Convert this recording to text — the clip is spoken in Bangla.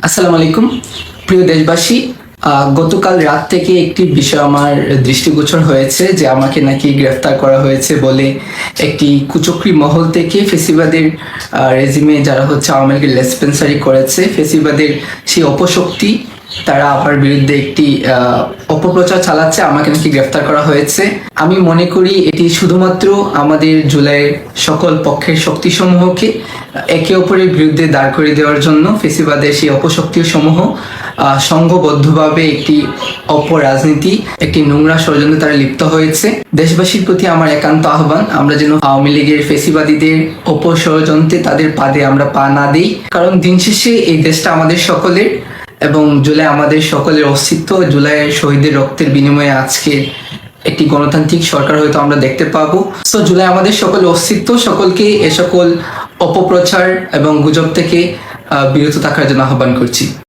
আসসালামু আলাইকুম প্রিয় দেশবাসী। গতকাল রাত থেকে একটি বিষয় আমার দৃষ্টিগোচর হয়েছে যে আমাকে নাকি গ্রেফতার করা হয়েছে বলে একটি কুচক্রী মহল থেকে ফেসিবাদের রেজিমে যারা হচ্ছে আওয়ামী লীগের লেসপেন্সারি করেছে, ফেসিবাদের সেই অপশক্তি তারা আমার বিরুদ্ধে একটি অপপ্রচার চালাচ্ছে, আমাকে নাকি গ্রেফতার করা হয়েছে। আমি মনে করি এটি শুধুমাত্র আমাদের জুলাইয়ের সকল পক্ষের শক্তিসমূহকে একে অপরের বিরুদ্ধে দাঁড় করে দেওয়ার জন্য ফেসিবাদের সেই অপশক্তি সমূহ সংঘবদ্ধভাবে একটি অপরাজনীতি, একটি নোংরা ষড়যন্ত্রে তারা লিপ্ত হয়েছে। দেশবাসীর প্রতি আমার একান্ত আহ্বান, আমরা যেন আওয়ামী লীগের ফেসিবাদীদের অপষড়যন্ত্রে তাদের পাদে আমরা পা না দিই, কারণ দিন শেষে এই দেশটা আমাদের সকলের এবং জুলাই আমাদের সকলের অস্তিত্ব। জুলাইয়ের শহীদের রক্তের বিনিময়ে আজকে একটি গণতান্ত্রিক সরকার হয়তো আমরা দেখতে পাবো। সো জুলাই আমাদের সকলের অস্তিত্ব, সকলকে এ সকল অপপ্রচার এবং গুজব থেকে বিরত থাকার জন্য আহ্বান করছি।